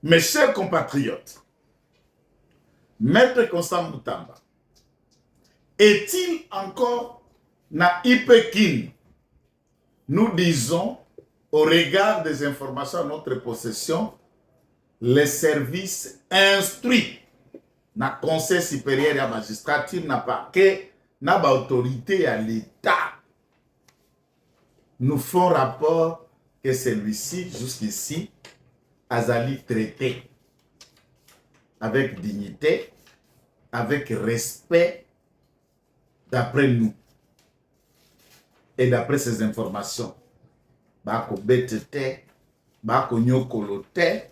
Mes chers compatriotes, Maître Constant Moutamba est-il encore na Ipekin? Nous disons, au regard des informations à notre possession, les services instruits na Conseil supérieur de la magistrature n'a pas que na autorité à l'État nous font rapport que celui-ci, jusqu'ici, Azali traité avec dignité, avec respect, d'après nous et d'après ces informations. Bako betete, bako nyokolote,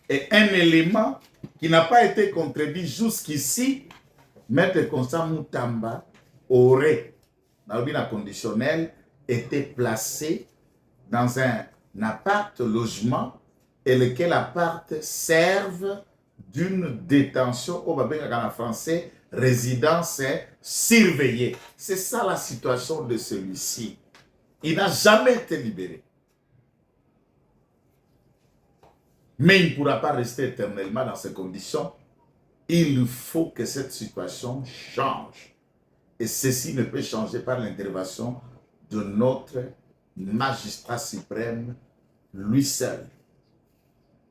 et un élément qui n'a pas été contredit jusqu'ici, Maître Constant Moutamba aurait, dans le conditionnel, été placé dans un appart logement et lequel appart serve d'une détention, au en français, résidence surveillée. C'est ça la situation de celui-ci. Il n'a jamais été libéré. Mais il ne pourra pas rester éternellement dans ces conditions. Il faut que cette situation change. Et ceci ne peut changer par l'intervention de notre magistrat suprême, lui seul.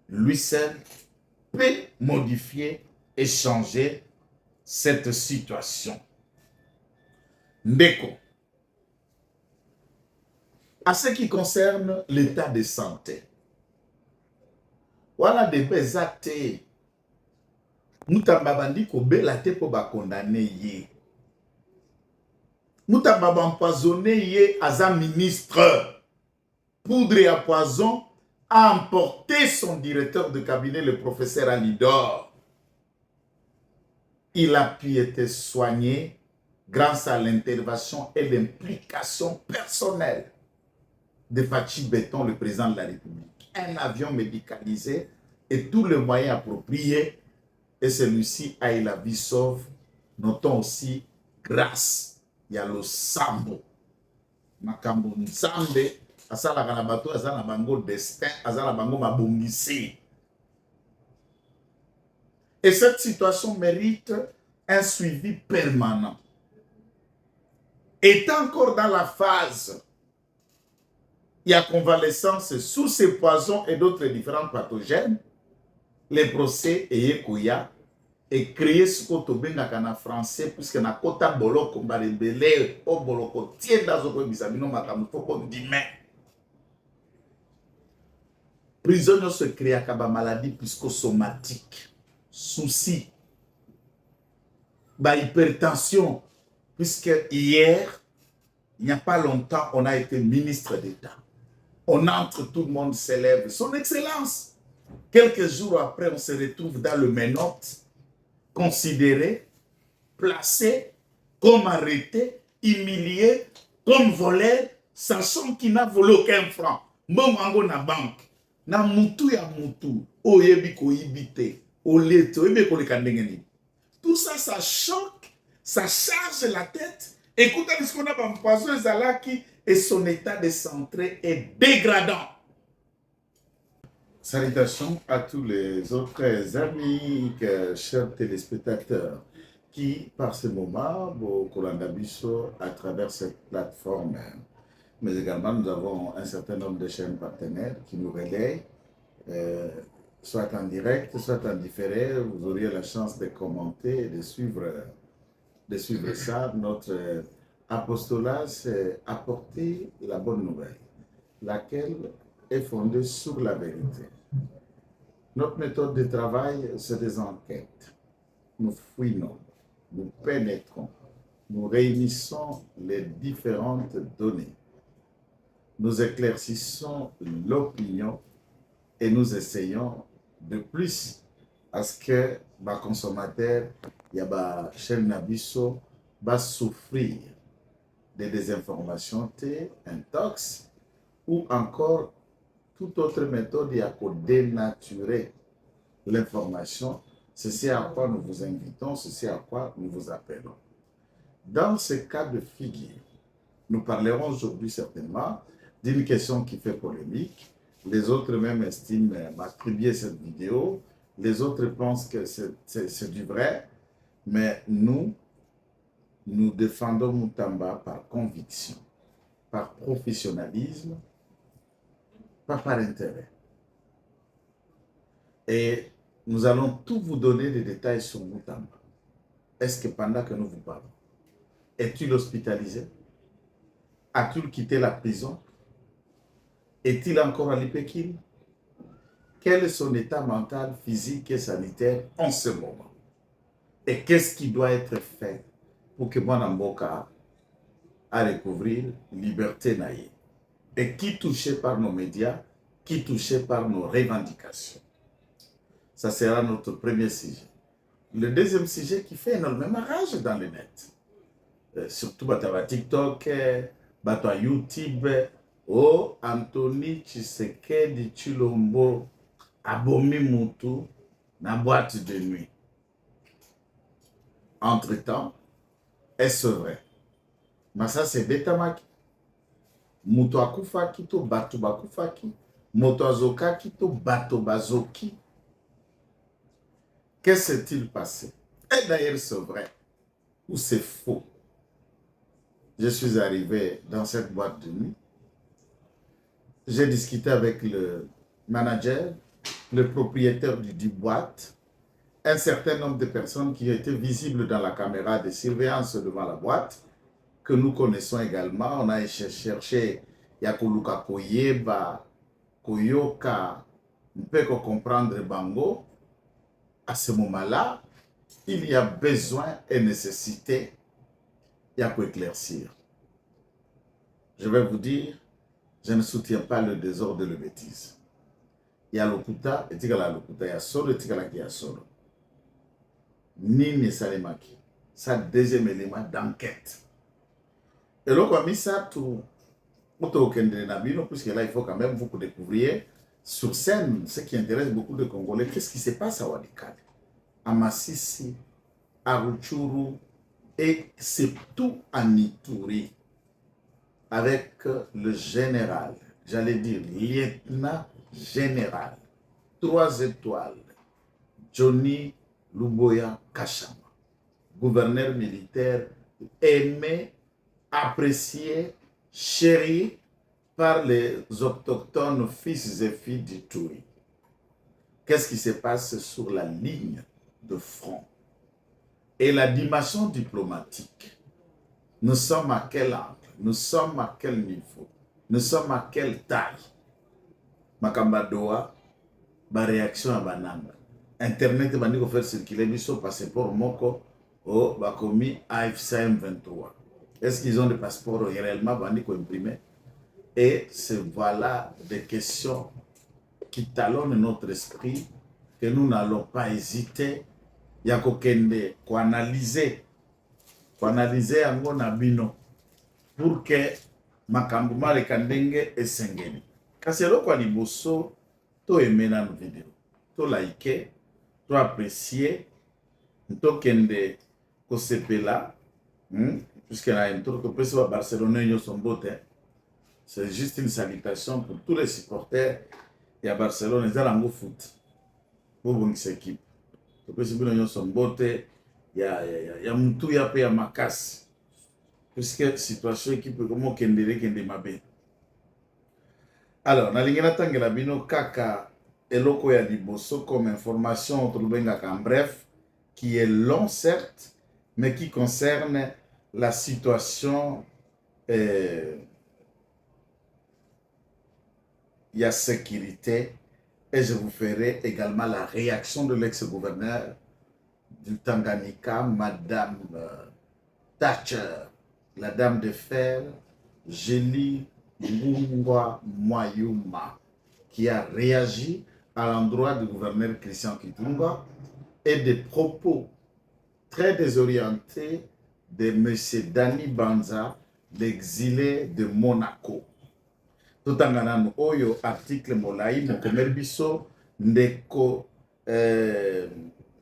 Lui seul peut modifier et changer cette situation. Ndeko, à ce qui concerne l'état de santé, voilà des bezate. Moutamba bandi kobela te po ba condamné ye. Moutamba ba empoisonné ye aza ministre. Poudre à poison a emporté son directeur de cabinet, le professeur Alidor. Il a pu être soigné grâce à l'intervention et l'implication personnelle de Fachi Béton, le président de la République. Un avion médicalisé et tous les moyens appropriés, et celui-ci a eu la vie sauve. Notons aussi grâce à le Sambo. Makambo Nzambe, asala kanabato, asala bango destin, asala bango mabongisi. Et cette situation mérite un suivi permanent. Est encore dans la phase, il y a convalescence sous ces poisons et d'autres différents pathogènes, les procès et Yekoya et créer ce qu'on a en français, puisque na kota boloko balebele o boloko tienda zoko bisabino makamuto comme dit mais prisonniers se créent à kaba maladie psychosomatique, souci, hypertension, puisque hier, il n'y a pas longtemps, on a été ministre d'État. On entre, tout le monde s'élève. Son Excellence. Quelques jours après, on se retrouve dans le Ménote, considéré, placé, comme arrêté, humilié, comme voleur, sachant qu'il n'a volé aucun franc. Momango na banque. Na mutu ya mutu. Oyebi ko ibite. Oleto. Oyebi ko le kandengeni. Tout ça, ça choque, ça charge la tête. Écoutez ce qu'on a dans le poison Zalaki et son état de santé est dégradant. Salutations à tous les autres amis, chers téléspectateurs, qui par ce moment, Kolandabiso à travers cette plateforme. Mais également, nous avons un certain nombre de chaînes partenaires qui nous relayent, soit en direct, soit en différé. Vous auriez la chance de commenter et de suivre ça. Notre apostolat, c'est apporter la bonne nouvelle, laquelle est fondée sur la vérité. Notre méthode de travail, c'est des enquêtes. Nous fouinons, nous pénétrons, nous réunissons les différentes données. Nous éclaircissons l'opinion et nous essayons de plus à ce que les consommateurs, les chaînes Nabiso, va souffrir de désinformation, intox ou encore toute autre méthode pour dénaturer l'information. C'est ce à quoi nous vous invitons, c'est ce à quoi nous vous appelons. Dans ce cas de figure, nous parlerons aujourd'hui certainement d'une question qui fait polémique, Les autres même estiment m'attribuer cette vidéo. Les autres pensent que c'est du vrai. Mais nous défendons Moutamba par conviction, par professionnalisme, pas par intérêt. Et nous allons tout vous donner des détails sur Moutamba. Est-ce que pendant que nous vous parlons, est-il hospitalisé? A-t-il quitté la prison? Est-il encore à l'Ipekil? Quel est son état mental, physique et sanitaire en ce moment? Et qu'est-ce qui doit être fait pour que Mwanamboka a recouvrir liberté naïe? Et qui touché par nos médias, qui touché par nos revendications? Ça sera notre premier sujet. Le deuxième sujet qui fait énormément rage dans le net, surtout sur TikTok, sur YouTube, oh, Anthony Tshisekedi Tshilombo abomi mutu na boîte de nuit. Entre-temps, est-ce vrai? Mais ça, c'est Betamaki. Mutu akufaki to batu bakufaki, moto azokaki to bato bazoki. Qu'est-ce qui s'est-il passé? Et d'ailleurs, c'est vrai ou c'est faux? Je suis arrivé dans cette boîte de nuit. J'ai discuté avec le manager, le propriétaire du boîte, un certain nombre de personnes qui étaient visibles dans la caméra de surveillance devant la boîte, que nous connaissons également. On a cherché Yakoluka Koyeba, Koyoka, on peut comprendre Bango. À ce moment-là, il y a besoin et nécessité, il y a quoi éclaircir. Je vais vous dire, je ne soutiens pas le désordre et le bêtise. Il y a l'okuta, et il y a l'okuta, il y a solo, et il y a solo. Nini Salemaki, ça deuxième élément d'enquête. Et là, on a mis ça tout au puisque là, il faut quand même vous découvrir sur scène ce qui intéresse beaucoup de Congolais. Qu'est-ce qui se passe à Walikale, à Massissi, à Rutshuru et surtout à Ituri, avec le général, j'allais dire lieutenant général, 3 étoiles, Johnny Luboya Kachama, gouverneur militaire aimé, apprécié, chéri par les autochtones fils et filles d'Ituri. Qu'est-ce qui se passe sur la ligne de front? Et la dimension diplomatique. Nous sommes à quel angle? Nous sommes à quel niveau? Nous sommes à quelle taille? Makambadoa, ma réaction à Bananga. Internet va nous faire circuler biso passeport moko au bakomi AFCM 23. Est-ce qu'ils ont des passeports réellement bandiko imprimés? Et c'est voilà des questions qui talonnent notre esprit, que nous n'allons pas hésiter. Yako kende ko analyser yango na bino pour que makambo maleka ndenge esengeli. Kasi eloko ya liboso to emena no video, to like, to apprécier, to kende ko sepela, puisque na intro ko pesa Barcelone nyonso mbote. C'est juste une salutation pour tous les supporters et à Barcelone ezalango foot pour bongisa équipe. To pesa bino nyonso mbote ya mutu ya pe ya makasi. Puisque situation équipe comme kende mabe. Alors, nalingi natangela bino kaka eloko ya liboso comme information en bref, qui est long certes, mais qui concerne la situation il y a sécurité, et je vous ferai également la réaction de l'ex-gouverneur du Tanganyika, Madame Thatcher, la dame de fer, Gélie Ngungwa Mwayuma, qui a réagi à l'endroit du gouverneur Christian Kitunga et des propos très désorientés de M. Dani Banza, l'exilé de Monaco. Tout en oyo article molai mokomeli biso ndeko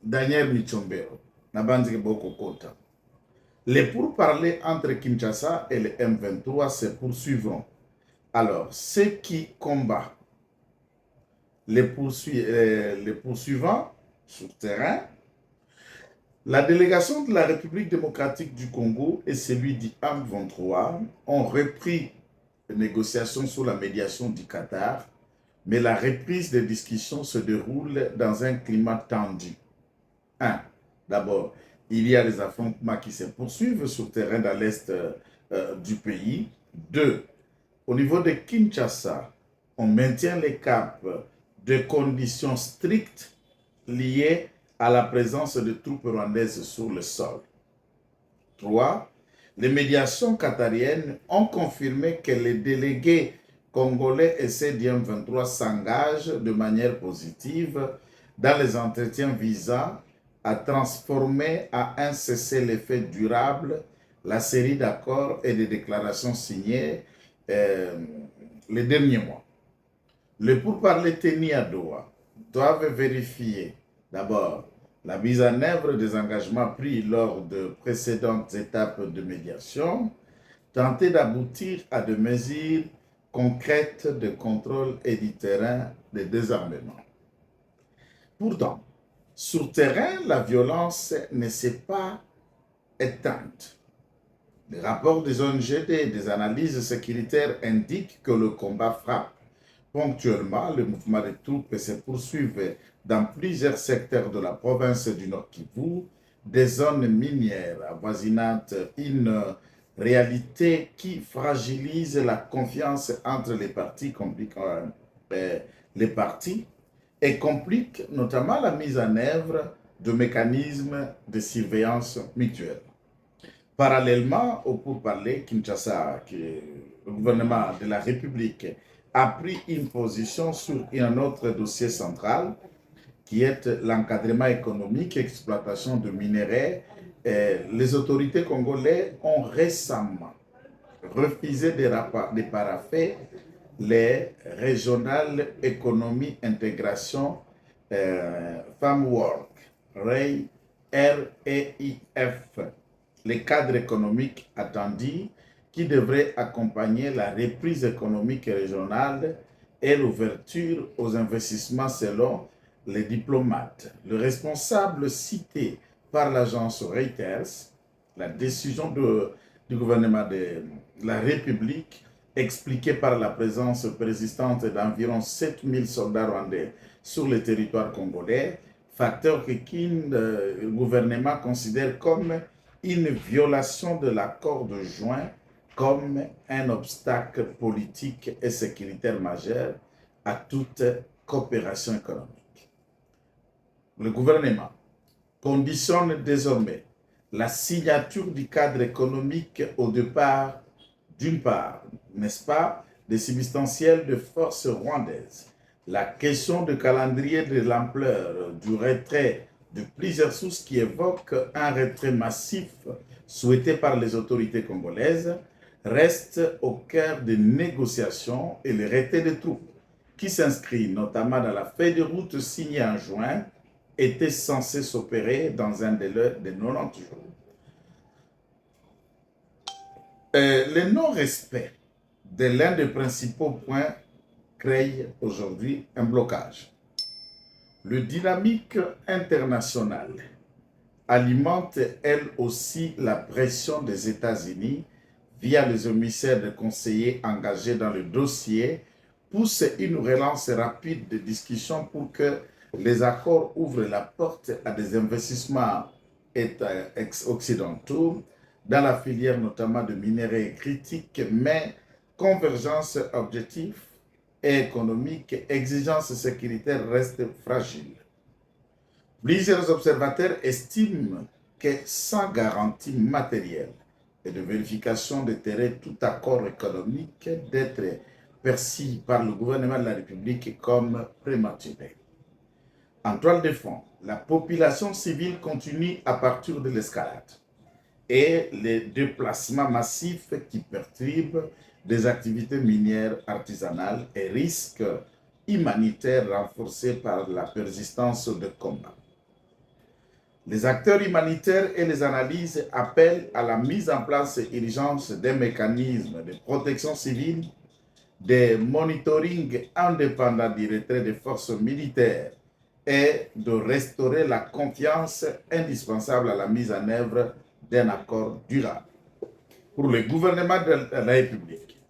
Daniel Michombero na banzike boko kota. Les pourparlers entre Kinshasa et le M23 se poursuivront. Alors, ceux qui combattent les poursuivants sur terrain, la délégation de la République démocratique du Congo et celui du M23 ont repris les négociations sous la médiation du Qatar, mais la reprise des discussions se déroule dans un climat tendu. 1. D'abord, il y a les affrontements qui se poursuivent sur terrain dans l'est du pays. 2. Au niveau de Kinshasa, on maintient les caps de conditions strictes liées à la présence de troupes rwandaises sur le sol. 3. Les médiations qatariennes ont confirmé que les délégués congolais et CDM23 s'engagent de manière positive dans les entretiens visant à transformer à un cessez-le-feu durable la série d'accords et de déclarations signées les derniers mois. Les pourparlers tenus à Doha doivent vérifier d'abord la mise en œuvre des engagements pris lors de précédentes étapes de médiation, tenter d'aboutir à des mesures concrètes de contrôle et du terrain de désarmement. Pourtant, sur terrain, la violence ne s'est pas éteinte. Les rapports des ONG et des analyses sécuritaires indiquent que le combat frappe. Ponctuellement, le mouvement de troupes se poursuit dans plusieurs secteurs de la province du Nord Kivu, des zones minières avoisinantes, une réalité qui fragilise la confiance entre les parties, et complique notamment la mise en œuvre de mécanismes de surveillance mutuelle. Parallèlement au pourparlers, Kinshasa, le gouvernement de la République, a pris une position sur un autre dossier central qui est l'encadrement économique et l'exploitation de minerais. Les autorités congolaises ont récemment refusé de paraffer les Regional Economy Integration Framework, REIF, les cadres économiques attendus qui devrait accompagner la reprise économique régionale et l'ouverture aux investissements selon les diplomates. Le responsable cité par l'agence Reuters, la décision du gouvernement de la République, expliquée par la présence persistante d'environ 7000 soldats rwandais sur le territoire congolais, facteur que le gouvernement considère comme une violation de l'accord de juin comme un obstacle politique et sécuritaire majeur à toute coopération économique. Le gouvernement conditionne désormais la signature du cadre économique au départ, d'une part, n'est-ce pas, des substantiels de forces rwandaises. La question de calendrier de l'ampleur du retrait de plusieurs sources qui évoquent un retrait massif souhaité par les autorités congolaises reste au cœur des négociations et le retrait des troupes, qui s'inscrit notamment dans la feuille de route signée en juin, était censé s'opérer dans un délai de 90 jours. Le non-respect de l'un des principaux points crée aujourd'hui un blocage. Le dynamique international alimente elle aussi la pression des États-Unis via les émissaires de conseillers engagés dans le dossier, pousse une relance rapide de discussions pour que les accords ouvrent la porte à des investissements occidentaux dans la filière notamment de minerais critiques, mais convergence objective et économique, exigences sécuritaires restent fragiles. Plusieurs observateurs estiment que sans garantie matérielle et de vérification de terrain, tout accord économique d'être perçu par le gouvernement de la République comme prématuré. En toile de fond, la population civile continue à partir de l'escalade et les déplacements massifs qui perturbent des activités minières artisanales et risques humanitaires renforcés par la persistance de combats. Les acteurs humanitaires et les analyses appellent à la mise en place urgente des mécanismes de protection civile des monitoring indépendants du retrait des forces militaires et de restaurer la confiance indispensable à la mise en œuvre d'un accord durable. Pour le gouvernement de la République,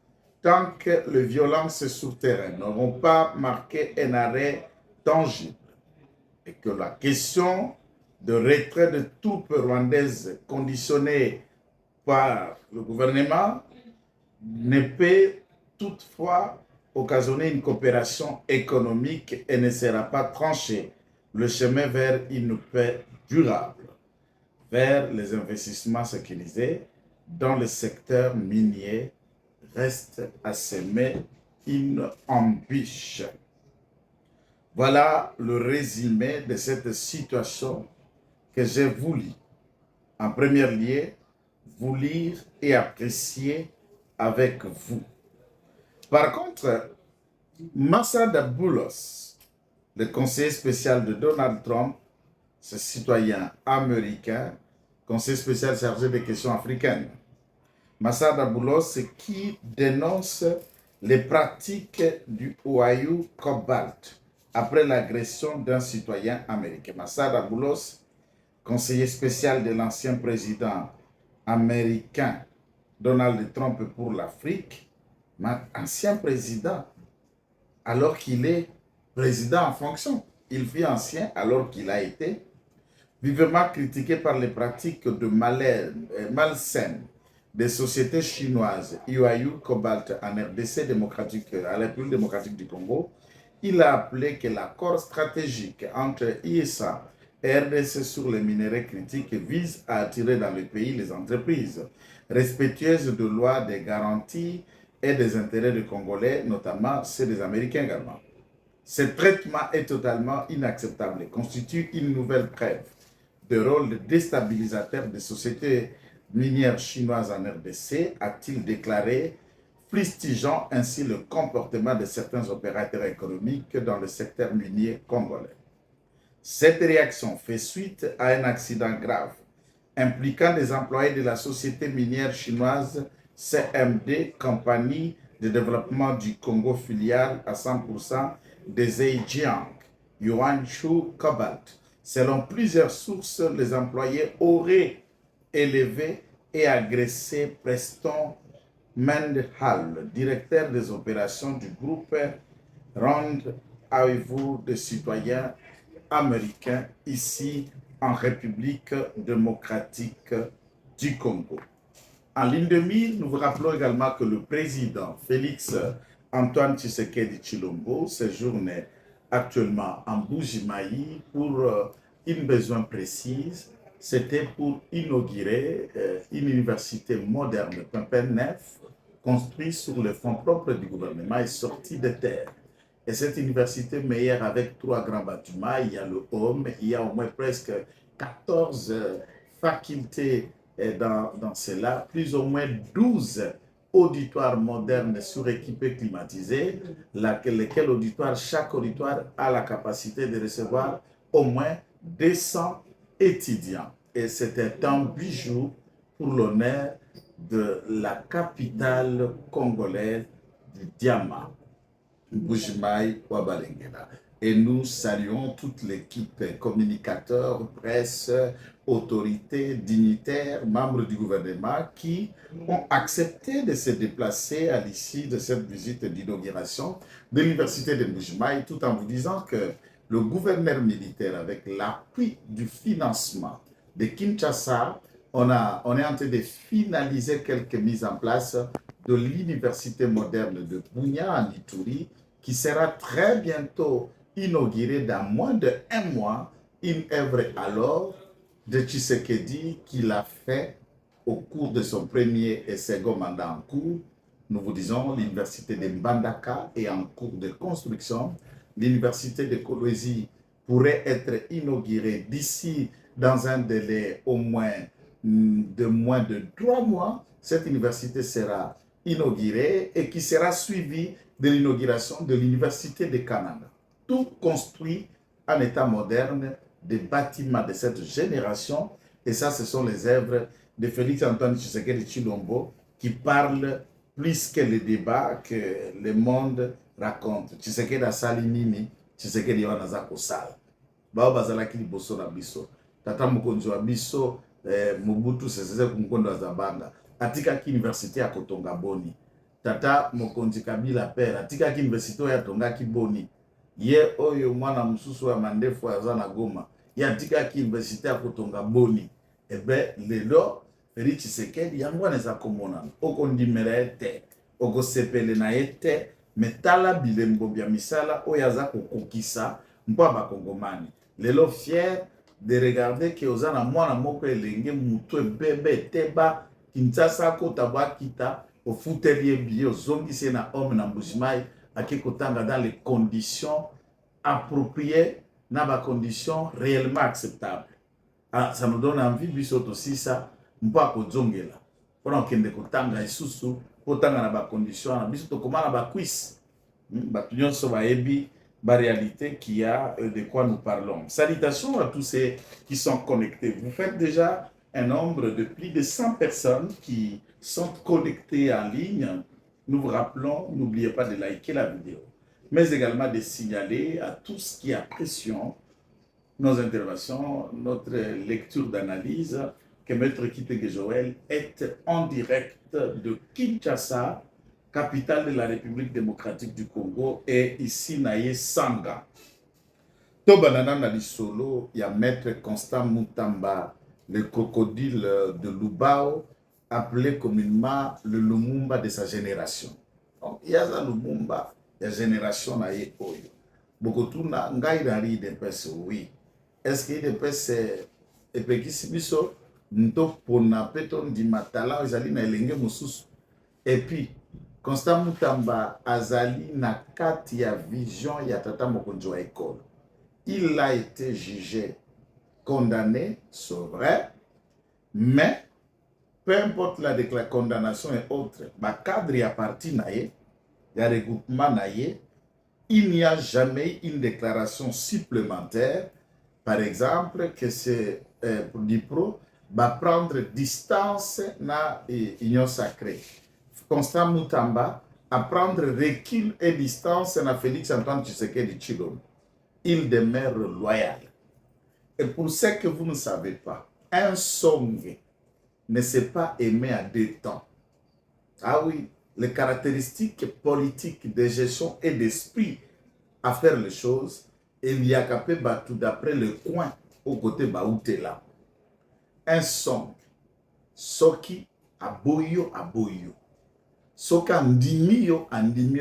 tant que les violences sur terrain n'auront pas marqué un arrêt tangible et que la question de retrait de troupes rwandaises conditionnées par le gouvernement ne peut toutefois occasionner une coopération économique et ne sera pas tranché le chemin vers une paix durable, vers les investissements sécurisés dans le secteur minier reste à semer une embûche. Voilà le résumé de cette situation que j'ai voulu, en premier lieu, vous lire et apprécier avec vous. Par contre, Massad Boulos, le conseiller spécial de Donald Trump, ce citoyen américain, conseiller spécial chargé des questions africaines, Massad Boulos qui dénonce les pratiques du Ohio Cobalt après l'agression d'un citoyen américain. Massad Boulos, conseiller spécial de l'ancien président américain Donald Trump pour l'Afrique, ancien président, alors qu'il est président en fonction. Il fut ancien alors qu'il a été vivement critiqué par les pratiques de malsaines des sociétés chinoises, Huayu Cobalt en RDC démocratique, à la République démocratique du Congo. Il a appelé que l'accord stratégique entre ISA et RDC sur les minerais critiques vise à attirer dans le pays les entreprises respectueuses de lois, des garanties et des intérêts des Congolais, notamment ceux des Américains également. Ce traitement est totalement inacceptable et constitue une nouvelle preuve de rôle déstabilisateur des sociétés minières chinoises en RDC, a-t-il déclaré, fustigeant ainsi le comportement de certains opérateurs économiques dans le secteur minier congolais. Cette réaction fait suite à un accident grave impliquant des employés de la société minière chinoise CMD, Compagnie de développement du Congo filiale à 100% de Zhejiang, Yuanshu Cobalt. Selon plusieurs sources, les employés auraient élevé et agressé Preston Mendhal, directeur des opérations du groupe Rand Avez-vous de citoyens américains ici en République démocratique du Congo. En ligne de mire, nous vous rappelons également que le président Félix Antoine Tshisekedi Tshilombo séjourne actuellement en Bujimayi pour une besoin précise. C'était pour inaugurer une université moderne, Pimpin neuf, construite sur les fonds propres du gouvernement et sortie de terre. Et cette université meilleure avec 3 grands bâtiments, il y a le home, il y a au moins presque 14 facultés dans cela, plus ou moins 12 auditoires modernes suréquipés climatisés, lesquels auditoires, chaque auditoire a la capacité de recevoir au moins 200 étudiants. Et c'était un bijou pour l'honneur de la capitale congolaise du diamant, Bujimayi Wabalengela. Et nous saluons toute l'équipe, communicateurs, presse, autorités, dignitaires, membres du gouvernement qui ont accepté de se déplacer à l'issue de cette visite d'inauguration de l'université de Bujimayi, tout en vous disant que le gouverneur militaire, avec l'appui du financement de Kinshasa, on est en train de finaliser quelques mises en place de l'université moderne de Bunia en Ituri, qui sera très bientôt inaugurée dans moins d'1 mois, une œuvre alors de Tshisekedi qu'il a fait au cours de son premier et second mandat en cours. Nous vous disons, l'université de Mbandaka est en cours de construction. L'université de Kolwezi pourrait être inaugurée d'ici dans un délai au moins de 3 mois. Cette université sera inaugurée et qui sera suivie de l'inauguration de l'université de Canada. Tout construit en état moderne, des bâtiments de cette génération. Et ça, ce sont les œuvres de Félix Antoine Tshisekedi Tshilombo qui parlent plus que les débats que le monde raconte. Tshisekedi asali nini, Tshisekedi wana aza kosala. Bao bazalaki liboso na biso. Tata mokonzi wa biso Mobutu Sese Nkondo Azabanga atikaki université ya kotonga boni. Tata mokonzi Kabila père atikaki université ya tongaki boni. Ye oyo mwana mususu ya mandefu aza na Goma ye atikaki université ya kotonga boni. Ebe lelo Félix Tshisekedi yango eza komonana okondimela ete okosepele na ete metala bilembo bya misala oyo aza kokokisa mpo bakongomani. Lelo fier de regarder que ozana mwana moko elenge mutu ebebe teba Kinshasa kota bakita ofuteli ebiye ozongisi na homme na Mbujimai ake kotanga dans les conditions appropriées na ba conditions réellement acceptables. Ah, ça nous donne envie biso aussi ça mpa kozongela pona okende kotanga isusu kotanga na ba conditions na biso to komana ba quiz ba nyonso ba ebi la réalité qui a de quoi nous parlons. Salutations à tous ceux qui sont connectés. Vous faites déjà un nombre de plus de 100 personnes qui sont connectées en ligne. Nous vous rappelons, n'oubliez pas de liker la vidéo, mais également de signaler à tous qui apprécient nos interventions, notre lecture d'analyse, que Maître Kitenge Joël est en direct de Kinshasa, capitale de la République démocratique du Congo, et ici naye Sanga. To banana na lisolo ya Maître Constant Mutamba, le crocodile de Lubao, appelé communément le Lumumba de sa génération. Donc il y a Lumumba de la génération naye oyo. Bokotuna ngai nari de pese oui. Est-ce que de pese epekisi biso nto pona peton di matala ezali na elenge mususu. Et puis Constant Mutamba azali na kati ya vision ya tata mokonzi wa école. Il a été jugé, condamné, c'est vrai, mais peu importe la condamnation et autres, ba cadre ya parti naye, ya regroupement naye, il n'y a jamais une déclaration supplémentaire, par exemple, que c'est du pro, va prendre distance na union sacrée. Constant Mutamba à prendre recul et distance na Félix Antoine Tshisekedi Tshilombo. Il demeure loyal. Et pour ce que vous ne savez pas, un Songé ne s'est pas aimé à deux temps. Ah oui, les caractéristiques politiques de gestion et d'esprit à faire les choses, il y a qu'à tout d'après le coin au côté Baoutela. Un Song, Soki aboyo aboyo. Soka ndimio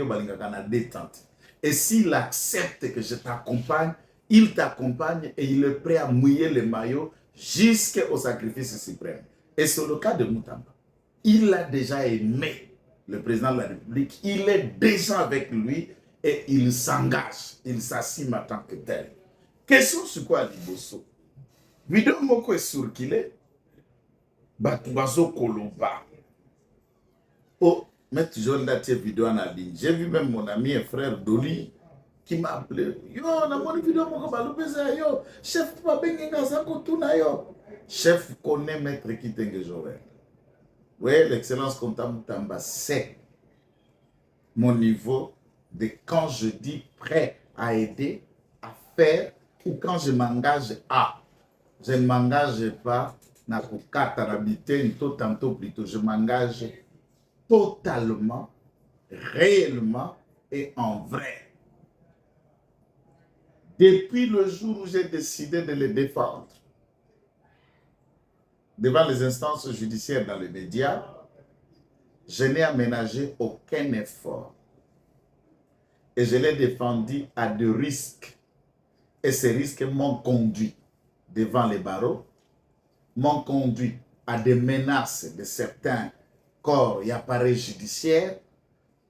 balingaka na détente. Et s'il accepte que je t'accompagne, il t'accompagne et il est prêt à mouiller le maillot jusqu'au sacrifice suprême. Et c'est le cas de Mutamba. Il a déjà aimé le président de la République, il est déjà avec lui et il s'engage, il s'assume en tant que tel. Question sur quoi Liboso? Vidéo moko est circulé, Batubazo Koloba. Oh, mais toujours dans cette vidéo en ligne. J'ai vu même mon ami et frère Doli qui m'a appelé. Yo, na mon vidéo moko balopeza yo. Chef pa bengenga sako tuna yo. Chef connaît Maître Kitenge Joël. Oui, l'excellence Constant Mutamba, c'est mon niveau de quand je dis prêt à aider, à faire, ou quand je m'engage à. Je ne m'engage pas na kokata na biteni tantôt plutôt. Je m'engage totalement, réellement et en vrai. Depuis le jour où j'ai décidé de les défendre devant les instances judiciaires dans les médias, je n'ai aménagé aucun effort. Et je l'ai défendu à des risques. Et ces risques m'ont conduit devant les barreaux, m'ont conduit à des menaces de certains corps et appareils judiciaires,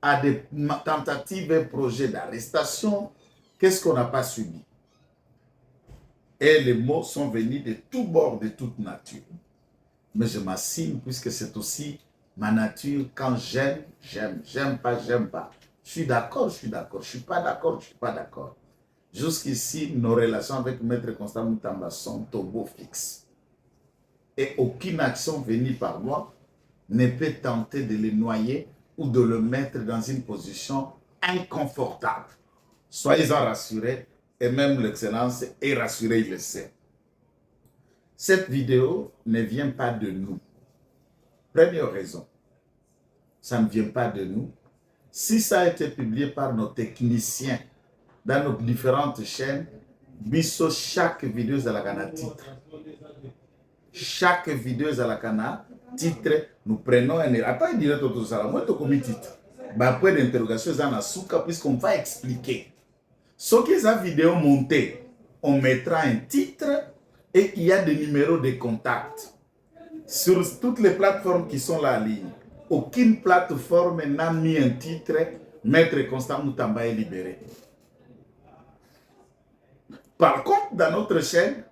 à des tentatives et projets d'arrestation. Qu'est-ce qu'on n'a pas subi? Et les mots sont venus de tous bords, de toute nature. Mais je m'assigne puisque c'est aussi ma nature. Quand j'aime, j'aime. J'aime pas, j'aime pas. Je suis d'accord, je suis d'accord. Je suis pas d'accord, je suis pas d'accord. Jusqu'ici, nos relations avec Maître Constant Mutamba sont au beau fixe. Et aucune action venue par moi ne peut tenter de les noyer ou de le mettre dans une position inconfortable. Soyez-en rassurés, et même l'excellence est rassurée, il le sait. Cette vidéo ne vient pas de nous. Première raison, ça ne vient pas de nous. Si ça a été publié par nos techniciens dans nos différentes chaînes, biso chaque vidéo à la titre. Chaque vidéo à la titre, nous prenons un... Attends, il dirait tout ça, moi, tu commis titre. Après l'interrogation, puisqu'on va expliquer. Ce qui est la vidéo montée, on mettra un titre et il y a des numéros de contact. Sur toutes les plateformes qui sont là en ligne, aucune plateforme n'a mis un titre Maître Constant Moutamba est libéré. Par contre, dans notre chaîne,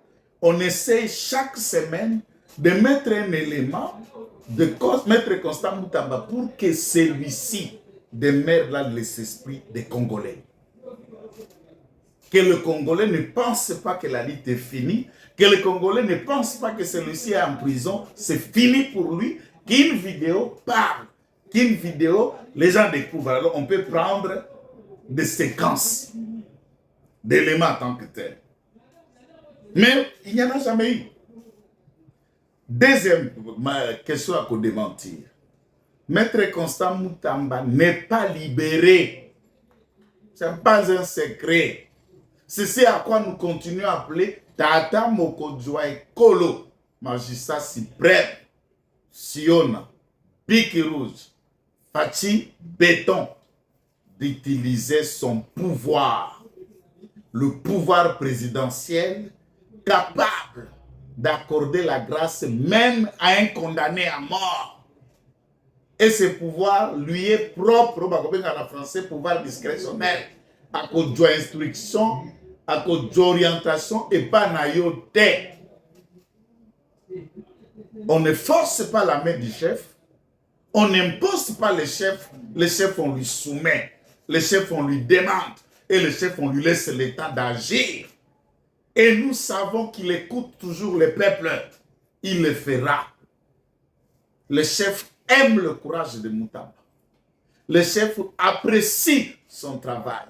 on essaie chaque semaine de mettre un élément de Maître Constant Moutamba pour que celui-ci demeure là l'esprit des Congolais. Que le Congolais ne pense pas que la lutte est finie, que le Congolais ne pense pas que celui-ci est en prison, c'est fini pour lui, qu'une vidéo parle, qu'une vidéo, les gens découvrent. Alors on peut prendre des séquences d'éléments en tant que tels. Mais il n'y en a jamais eu. Deuxième question à démentir. Maître Constant Moutamba n'est pas libéré. Ce n'est pas un secret. C'est ce à quoi nous continuons à appeler Tata Mokodjoa Kolo, magistrat suprême, Siona, Pique Rouge, Fachi Béton, d'utiliser son pouvoir, le pouvoir présidentiel, capable d'accorder la grâce même à un condamné à mort. Et ce pouvoir lui est propre, en français, pouvoir discrétionnaire, à cause de l'instruction, à cause de l'orientation et pas naïote. On ne force pas la main du chef, on n'impose pas le chef on lui soumet, le chef on lui demande et le chef on lui laisse le temps d'agir. Et nous savons qu'il écoute toujours le peuple, il le fera. Le chef aime le courage de Moutamba. Le chef apprécie son travail.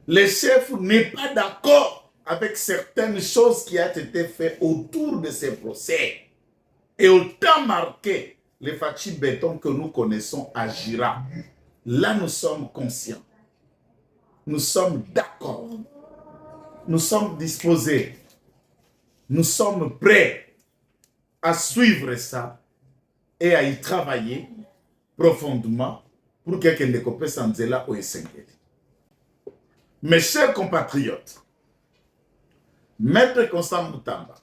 Le chef n'est pas d'accord avec certaines choses qui ont été faites autour de ces procès. Et au temps marqué, le Fachi Béton que nous connaissons agira. Là, nous sommes conscients. Nous sommes d'accord. Nous sommes disposés. Nous sommes prêts à suivre ça et à y travailler profondément pour que quelqu'un ne copie sans zéla au Essengeli. Mes chers compatriotes, Maître Constant Moutamba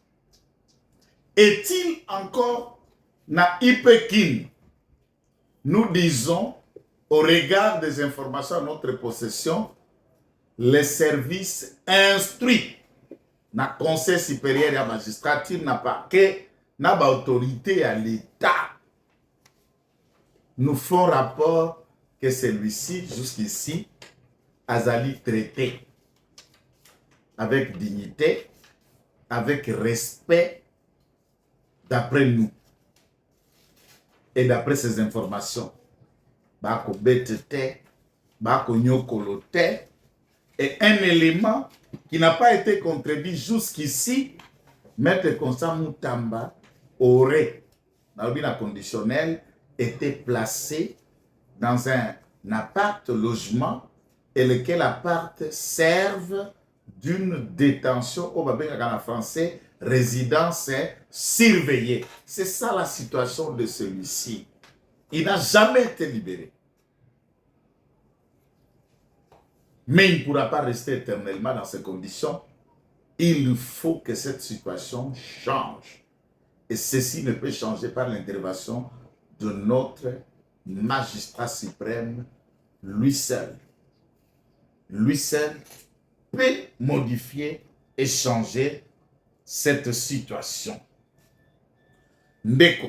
est-il encore na Ipekin? Nous disons, au regard des informations à notre possession, les services instruits na Conseil supérieur de la magistrature n'a pas que na ba autorité à l'État nous font rapport que celui-ci, jusqu'ici, Azali traité avec dignité, avec respect, d'après nous. Et d'après ces informations, Bako Betete, Bako Nyokolote, et un élément qui n'a pas été contredit jusqu'ici, Maître Constant Moutamba aurait, dans le bien conditionnel, été placé dans un appart logement et lequel appart serve d'une détention au en français résidence surveillée. C'est ça la situation de celui-ci. Il n'a jamais été libéré. Mais il ne pourra pas rester éternellement dans ces conditions. Il faut que cette situation change. Et ceci ne peut changer par l'intervention de notre magistrat suprême, lui seul. Lui seul peut modifier et changer cette situation. Ndeko,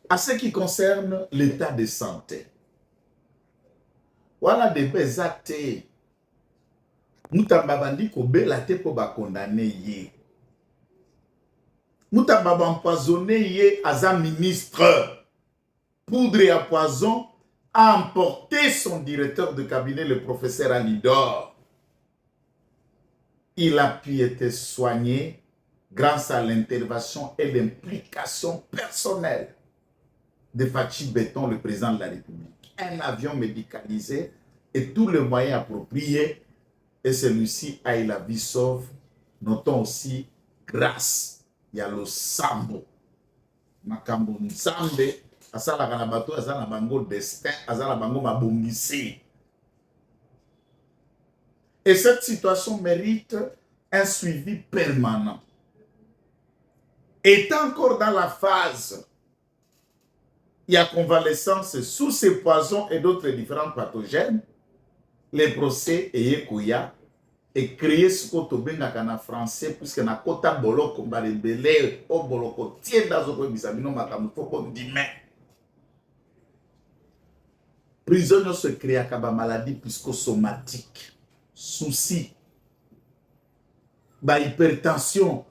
à ce qui concerne l'état de santé, voilà des belles actes. Moutamba bandi ko belate po ba condamné ye. Moutamba ba empoisonné ye aza ministre. poudre à poison, a emporté son directeur de cabinet, le professeur Alidor. Il a pu être soigné grâce à l'intervention et l'implication personnelle de Fachi Béton, le président de la République. Un avion médicalisé et tous les moyens appropriés, et celui-ci a eu la vie sauve. Notons aussi grâce, il y a le sambo. Makambo Nzambe, asala kanabato, asala bango destin, asala bango mabongisi. Et cette situation mérite un suivi permanent. Étant encore dans la phase, il y a convalescence sous ces poisons et d'autres différents pathogènes, les procès et Yekoya et créer ce qu'on a en français, puisque na kota boloko balebele o boloko tienda zoko bisabino makamuto comme dime. Prisonniers se créent à kaba maladie psychosomatique, souci, hypertension,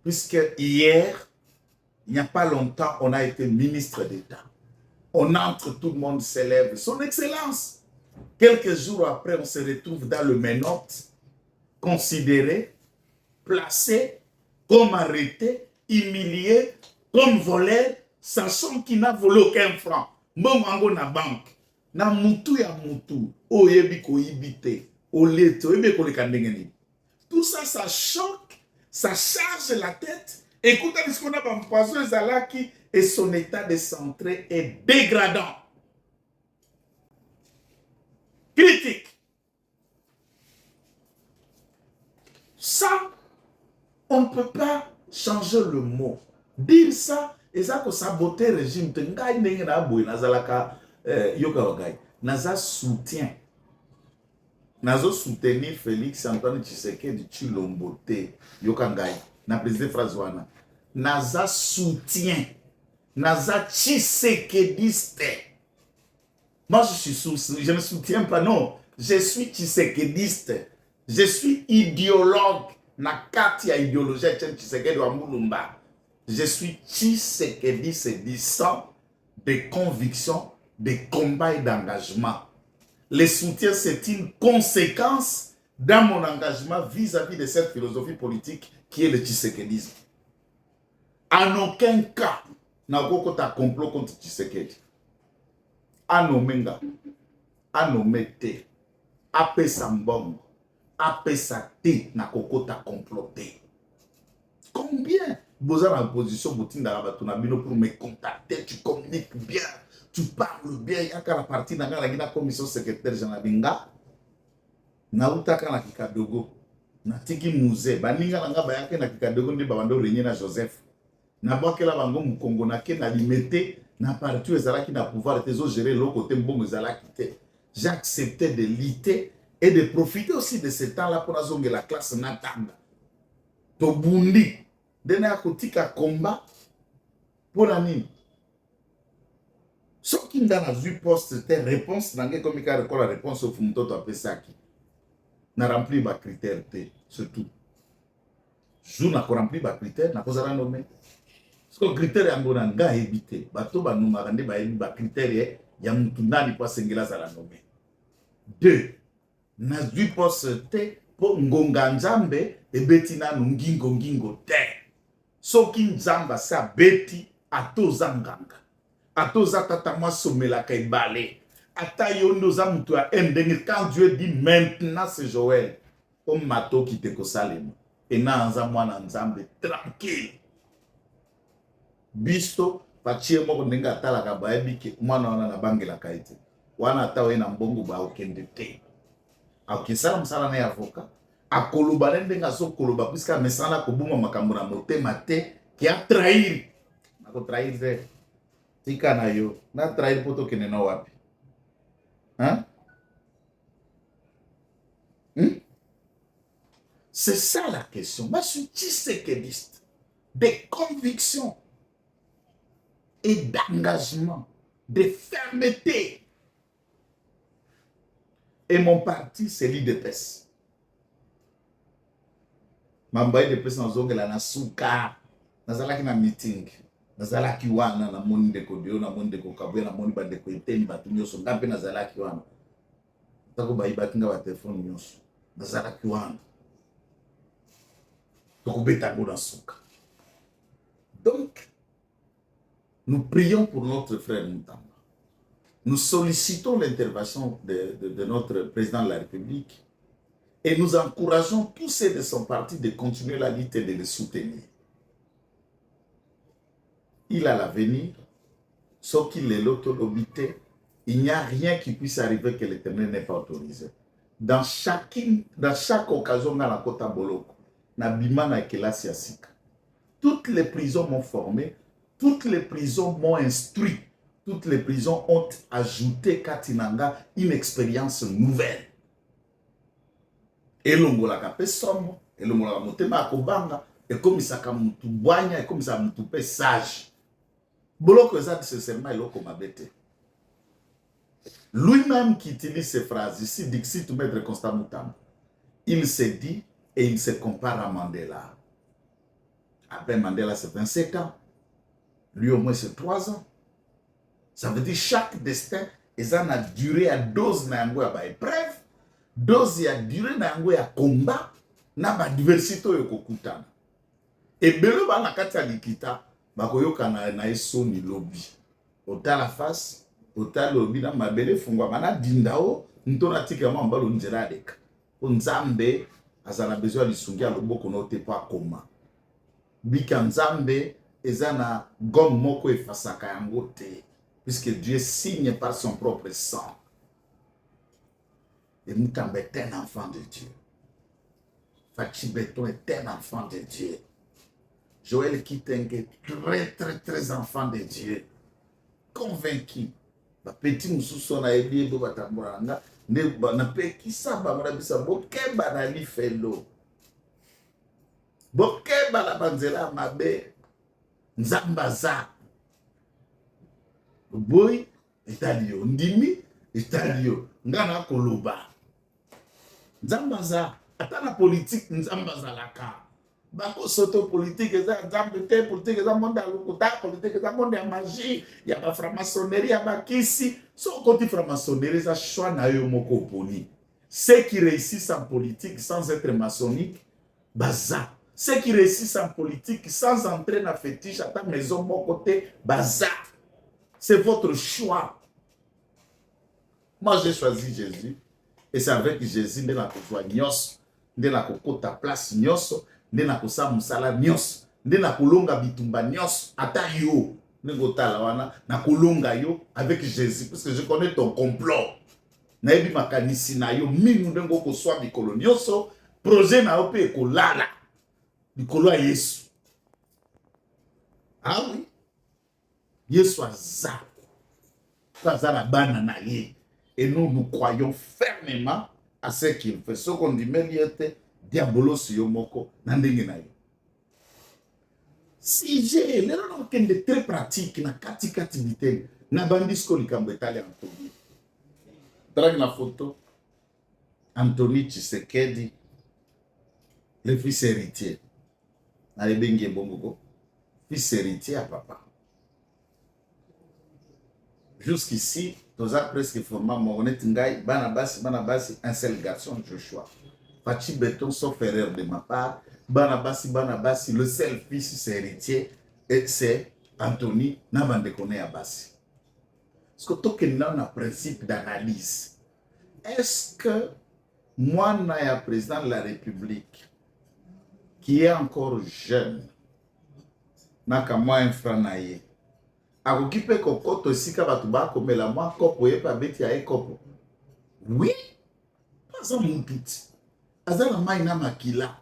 puisque hier, il n'y a pas longtemps, on a été ministre d'État. On entre, tout le monde s'élève. Son Excellence. Quelques jours après, on se retrouve dans le Ménote, considéré, placé, comme arrêté, humilié, comme voleur, sachant qu'il n'a volé aucun franc. Mongo na banque. Na mutu ya mutu. Oyebi ko ibite. Oleto. Oyebi ko le kandengeni. Tout ça, ça choque, ça charge la tête. Écoutez ce qu'on a dans le poison Zalaki et son état de santé est dégradant. Critique. Ça, on ne peut pas changer le mot. Dire ça, et ça que saboter le régime, naza soutien. Nazo soutenir Félix Antoine Tshisekedi Chilombote Yokangai, na président François. Naza soutien. Naza Tshisekediste. Moi, je ne soutiens pas, non. Je suis Tshisekediste. Je suis idéologue. Na katia idéologie Tshisekedi wa Mulumba. Je suis Tshisekediste disant des convictions, des combats et d'engagement. Le soutien, c'est une conséquence dans mon engagement vis-à-vis de cette philosophie politique qui est le tshisekedisme. En aucun cas, n'a pas complot contre Tshisekedi. Anomenga, anomete, apesa mbongo, apesa te na kokota comploté. Combien vous avez en position pour me contacter, tu communiques bien, tu parles bien, il y a la partie dans la commission secrétaire générale Binga, na utaka na Kikadogo, na tiki musée, baninga nanga bayake na Kikadogo ndi babando renye na Joseph, na bwakela bango mukongo na ke na limité, na parti ezalaki na pouvoir tezo gérer le côté mbongo ezalaki te. J'ai accepté de lutter et de profiter aussi de ce temps-là pour azonge la classe natanda. To bundi, dena ya kotika combat pour la nini. Ce qui n'a pas vu poste, c'était réponse, n'a comme il y a la réponse au fond de Pesaki. N'a rempli ma critère, c'est tout. Je n'ai pas rempli ma critère, n'a pas nommé. Parce que le critère est un gars évité. Bato ba nous marande ba critère ya mutuna ni pas sengela za la nommé. 2. N'a vu poste pour ngonga nzambe et betina ngingo ngingo te. So ki nzamba sa beti ato zanganga. Atoza tatama somela kaibale. Ata yondo za mutu ya endenge. Quand Dieu dit maintenant c'est Joël. Om mato ki te kosalema. Et na anza mwana nzambe tranquille. Bisto pachie moko ndenge atala kabaya bike mwana wana na bangela kaite. Wana atawe na mbongo ba okende te. Akisala msala na avocat. Akoloba ndenge so koloba puisque mesana kobuma makambo na motema te ki a trahir. Nako trahir te. Tika na yo, na trahir poto kene na wapi. Hein? C'est ça la question. Moi, je suis tshisekediste. Des convictions et d'engagement, de fermeté. Et mon parti, c'est l'IDPS. Mambaye de pesa nzonge la na suka. Nazalaki na meeting. nazalaki wana na moni ndeko dio na moni ndeko kabuya na moni bandeko eteni bato nyonso nga mpe nazalaki wana tako bayibaki nga batelefone nyonso nazalaki wana tokobeta yango na suka. Donc nous prions pour notre frère Mutamba. Nous sollicitons l'intervention de notre président de la République et nous encourageons tous ceux de son parti de continuer la lutte et de le soutenir. Il a l'avenir, sauf qu'il est l'autolobité. Il n'y a rien qui puisse arriver que l'Éternel n'ait pas autorisé. Dans chaque occasion, dans la Kota Boloko, Nabimana et Kelasi Asika, toutes les prisons m'ont formé, toutes les prisons m'ont instruit, toutes les prisons ont ajouté Katinanga une expérience nouvelle. Et l'ongola kape somo, et l'ongola motema akobanga, et comme ça kamutu boanya, et comme ça mutu pe sage. Boloko ezat se serment et loko mabete. Lui-même qui utilise ces phrases ici, Dixit Maître Constant Mutamba, il se dit et il se compare à Mandela. Après Mandela, c'est 27 ans. Lui, au moins, c'est 3 ans. Ça veut dire chaque destin, ça a duré à dose na yango ya épreuve, dose ya duré na yango ya combat, na ba diversité yo kokutana. Et belo ba na kati ya likita, ba koyoka na esoni lobby. Ota la face, ota lobby na mabele fungwa mana dindao, ntona tika mbalo nzela deka. Nzambe azana besoin lisungia loboko no te pa koma. Bika Nzambe ezana gomme moko efasaka yango te, puisque Dieu signe par son propre sang. Et Mutamba est un enfant de Dieu. Fachi Beton est un enfant de Dieu. Joël Kitenge est très enfant de Dieu. Convaincu. Petit Moussousson a élié de Batamburanga. Ne peki saba mrabisa bokeba na li felo. Bokeba la banzela mabe. Nzambaza. Boy, Italio. Ndimi, Italio. Ngana koloba. Nzambaza. Atana politique, Nzambaza laka. Bako soto politique, Nzambete, politique, Nzamonda lukuta, politique, Nzamonda magie, ya ba franc-maçonnerie, ya ba kisi. So côté franc-maçonnerie, ça choix na yo moko poni. Ceux qui réussissent en politique sans être maçonnique, baza. Ceux qui réussissent en politique sans entrer dans la fétiche à ta maison, mon côté, baza. C'est votre choix. Moi, j'ai choisi Jésus. Et c'est avec Jésus, de la kotoa nyos, de la kokota place nyos, de la kosa musala nyos, de la kolonga bitumba nyos, ata yo, negota wana, na kolonga yo avec Jésus, parce que je connais ton complot. Naebi makanisi na yo, minu dengo koswa bikolo nyoso, projet na yo pe kolala. Bikolo ya Yesu. Ah oui. Yesu aza. Aza la bana na ye. Et nous croyons fermement à ce qu'il fait. Ce qu'on dit, mais il était diabolos yomoko nandenge na yo. Si j'ai l'élève très pratique na kati biteng na bandisco likambo etali Anthony. Drag la photo. Anthony Tshisekedi, le fils héritier. Na lebengi bongo, fils héritier à papa. Jusqu'ici, tous a presque formé mon honnête ngai, banabasi, un seul garçon, Joshua. Fachi Beton, sauf erreur de ma part, banabasi, le seul fils héritier, c'est Anthony Nabandekone Abasi. Parce que tout le monde a un principe d'analyse. Est-ce que moi, je président de la République, qui est encore jeune, n'a moi un frère naïe, akokipe kokoto sika batu ba komela mwa kopo ye pa beti ya kopo. Oui, pas mon petit. Azala mai na makila.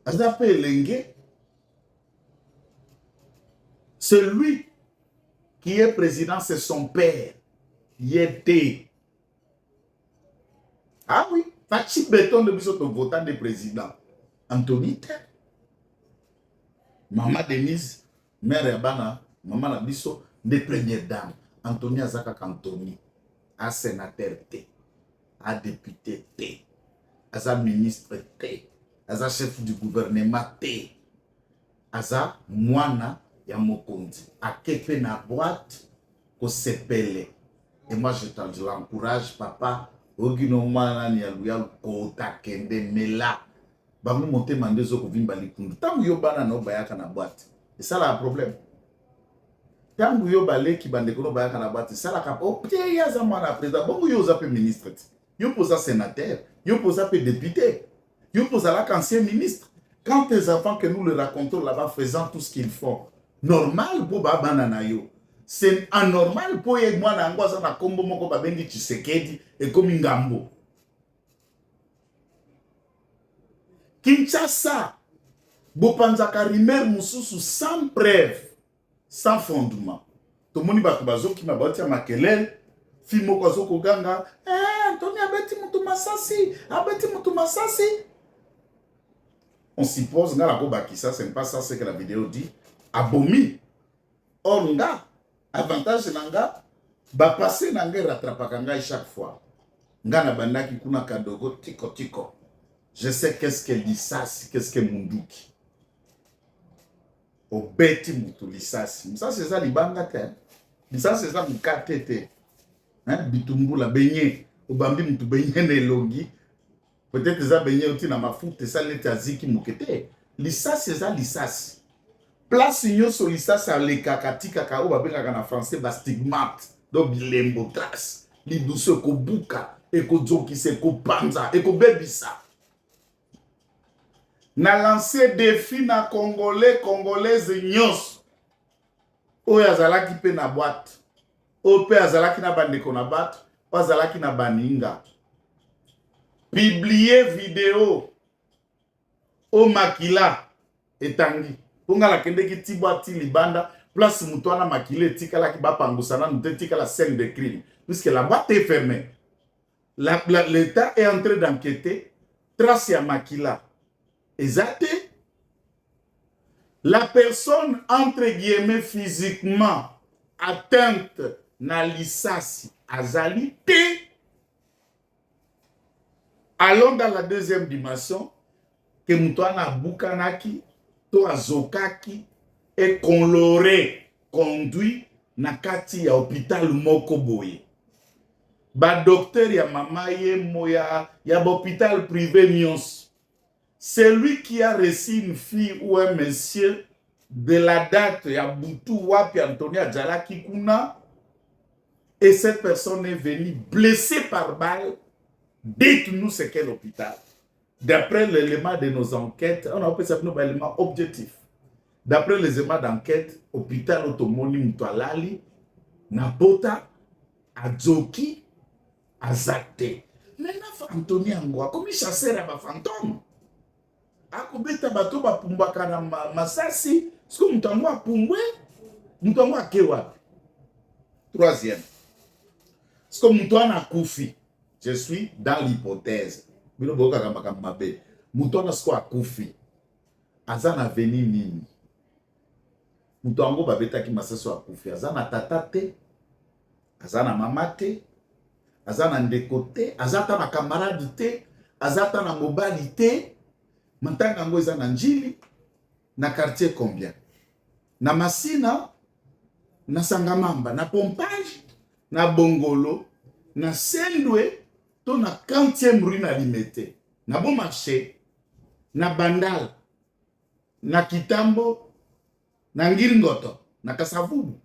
Azala pe elenge. Celui qui est président, c'est son père. Yete. Ah oui, Fachi Beton de biso ton votant de président. Anthony Ter. Maman Denise, mère Yabana, maman Nabiso, des premières dames. Anthony Azaka Anthony, à sénateur T, à député T, à ministre T, à chef du gouvernement T, à Moana ya mokonzi akepe na boîte ko sepele. Et moi je l'encourage papa ogino mwana ni aluya ko takende mela bango monte mandezo ko vimba likundu tangu yo bana no bayaka na boîte et ça là un problème tangu yo baleki bandeko no bayaka na boîte ça là ka o pie ya za mwana président bongo yo za pe ministre yo posa sénateur yo posa pe député yo posa la ancien ministre. Quand tes enfants que nous le racontons là-bas faisant tout ce qu'ils font normal pour bana na yo. C'est anormal pour y moi na ngwaza na kombo moko babengi Tshisekedi et comme Ngambo. Kinshasa, bopanzaka rumeur mususu sans preuve, sans fondement. To moni bato bazoki na bati ya makelele, fi moko azoko ganga, Anthony abeti mutu masasi, abeti mutu masasi. On suppose nga la ko bakisa, c'est pas ça ce que la vidéo dit. Abomi. Or nga avantage nanga ba passer nanga rattrapaka ngai chaque fois. Nga na bandaki kuna kadogo tiko tiko. Je sais qu'est-ce que lisasi, qu'est-ce que munduki. Obeti mutu lisasi. Ça c'est ça libanga te. Ça c'est ça mukatete. Hein bitumbu la benye. Obambi mutu benye ne longi. Peut-être ça benye oti na mafuta ça leti aziki mukete. Lisasi c'est ça lisasi. Place nyonso lisasi alekatika ka o babengaka na français ba stigmate. Donc bilembo trace. Liduso ko buka ekozokisa ekopanza ekobebisa. Na lancé défi na congolais congolaise nyonso oyo azalaki pe na boîte oyo pe azalaki na bandeko na bato oyo azalaki na baninga publier vidéo o makila etangi ponga la kendeki ti boîte libanda place mutu wana makila etikalaki bapangusa nanu te etikala scène de crime puisque la boîte est fermée. L'État est en train d'enquêter trace ya makila. Exact. La personne, entre guillemets, physiquement atteinte na lisasi azali te. Allons dans la deuxième dimension que mutwana bukanaki to azokaki et qu'on l'aurait conduit na kati ya hôpital moko boye. Ba docteur ya mama ye moya ya hôpital privé nyonso. Celui qui a reçu une fille ou un monsieur de la date ya Boutou Wapi Antonia Djalaki Kuna et cette personne est venue blessée par balle. Dites-nous c'est quel hôpital. D'après l'élément de nos enquêtes, on a appelé ça un élément objectif. D'après les éléments d'enquête, hôpital Otomoni Mutwalali, Nabota, Adzoki, Azate. Mais là, Antonia Ngoa, comme il chassait à ma fantôme. Akobeta bato bapumbaka na masasi siko mutango apumbwe mutango akewa. Troisième, siko mutwana akufi. Je suis dans l'hypothèse bino boka kambaka mabe mutwana siko akufi azana veni nini mutango babetaki masasi akufi azana tata te azana mama te azana ndeko te azata na camarade te azata na mobali te. Mantanga ngo eza na njili na quartier combien na Masina na Sangamamba na Pompage na Bongolo na Sendwe to na 40e rue na Limete na Bon Marché na Bandal na Kitambo na Ngiringoto na Kasavubu.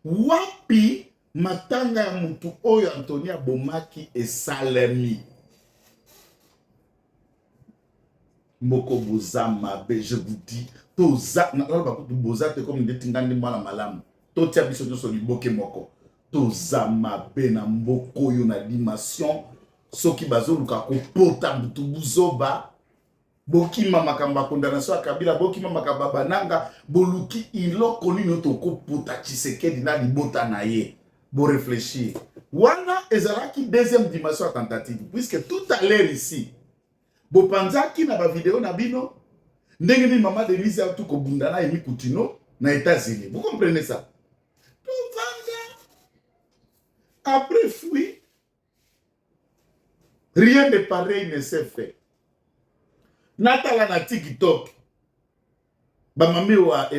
Wapi matanga ya mutu oyo Antonia bomaki esalemi? Moko bozama be, je vous dis, toza na boza te comme ndeti ngandi mwana malamu. To tia biso nyoso liboke moko. Toza mabe na mboko yo na dimension soki bazoluka kopota mutu buzoba. Boki mama kamba condamnation Kabila, boki mama kamba bananga, boluki iloko nino to kopota Tshisekedi na libota na ye. Bo réfléchir. Wana ezalaki deuxième dimension tentative puisque tout à l'heure ici bopanzaki na ba vidéo na bino ndenge ni maman de Lisa tout ko bundana emi Kutino na États-Unis. Vous comprenez ça? Tout vanga. Après fui, rien de pareil ne s'est fait. Natala na TikTok. bamami wa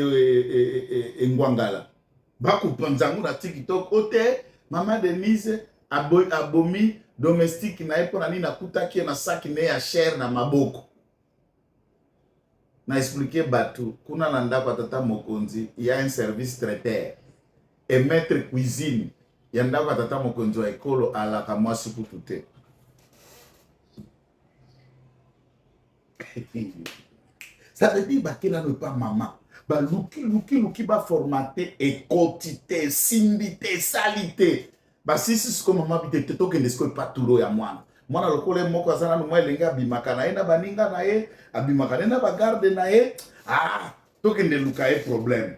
engwangala bakupanzango na TikTok ote mama Denise abomi domestique na ye mpona nini nakutaki na saki ne ya chair na maboko na expliqué bato kuna na ndako ya tata mokonzi ya un service traiteur et maître cuisine ya ndako ya tata mokonzi wa ekolo alaka mwasi kutu te. Ça veut dire que là ne pas maman. Ba luki ba formaté et quantité, simbité, salité. Ba si comme maman bité to que ne pas tout ya mwana. Mwana lokole moko azana no mwelenga bimaka na ye na baninga na ye, abimaka na ba garde na ye. Ah, to que ne luka e problème.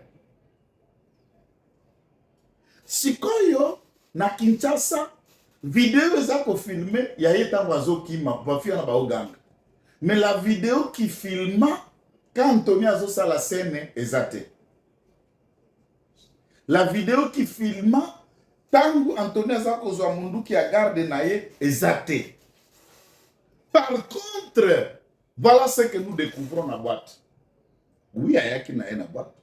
Sikoyo na Kinshasa vidéo za ko filmer ya yeta wazo kima ba fia na ba oganga. Mais la vidéo qui filma quand Anthony a la scène exacte. La vidéo qui filma tangu Anthony a kozwa mundu qui a gardé naye exacte. Par contre, voilà ce que nous découvrons na boîte. Oui, ayaki na na boîte.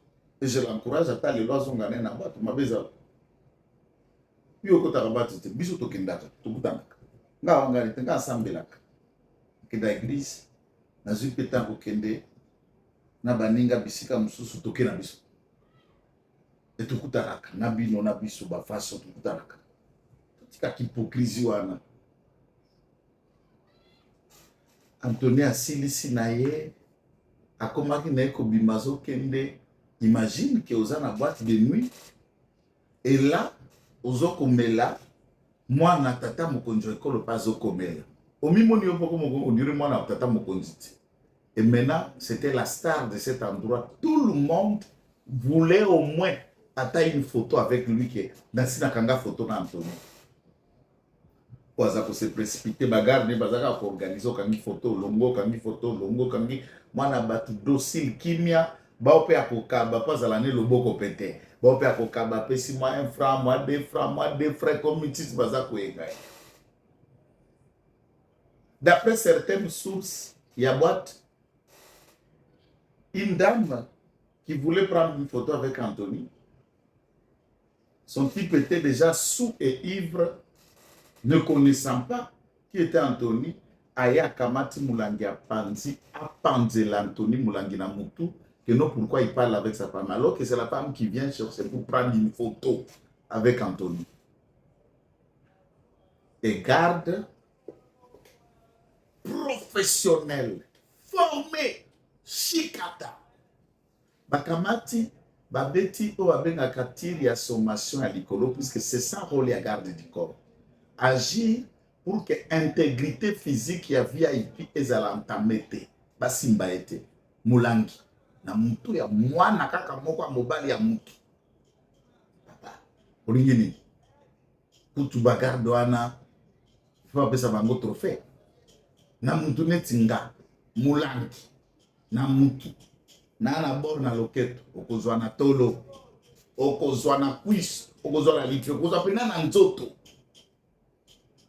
Et je l'encourage à taler l'oiseau ngane na boîte. Ma beza. Yo ko tarabati te biso to kindaka to butanaka. Nga wangani te nga sambelaka. Kida église na zupeta ko kende na baninga bisika mususu toke na biso et tukutanaka na bino na biso ba façon tukutanaka tika hypocrisie wana. Anthony asilisi na ye akomaki na eko bimazo kende. Imagine que oza na boîte de nuit et là ozo komela mwana tata mokonzi ekolo pa zo komela omimoni yo poko mokonzi ondire mwana tata mokonzi. Et maintenant, c'était la star de cet endroit. Tout le monde voulait au moins atteindre une photo avec lui qui est dans une photo d'Anthony. Pour se précipiter, bagarre, bazaka pour organiser une photo, longo, kangi. Moi, na batu docile, kimia, ba ope akokaba, pas à l'année le boko pété. Ba ope akokaba, pesi moi 1 franc, moi 2 francs, moi 2 francs, comme itis bazako yengai. D'après certaines sources, il y a boîte. Une dame qui voulait prendre une photo avec Anthony, son type était déjà sous et ivre, ne connaissant pas qui était Anthony, aya kamati Moulangi a panzi l'Anthony Moulangi na mutu, que non pourquoi il parle avec sa femme, alors que c'est la femme qui vient chercher pour prendre une photo avec Anthony. Et garde professionnel, formé, chikata. Bakamati, babeti o abenga katiri ya sommation à l'icolo, puisque c'est ça rôle à garde du corps. Agir pour que intégrité physique ya VIP ezala entamete, basimba ete, Moulangi, na mutu ya mwana kaka moko mobali ya mutu. Papa, olingeni, kutu bagarde wana, faut apesa bango trophée. Na mutu netinga, Moulangi, na mutu. Na bord na loketo, okozwa na tolo, okozwa na cuisse, okozwa na litre, okozwa pena na nzoto.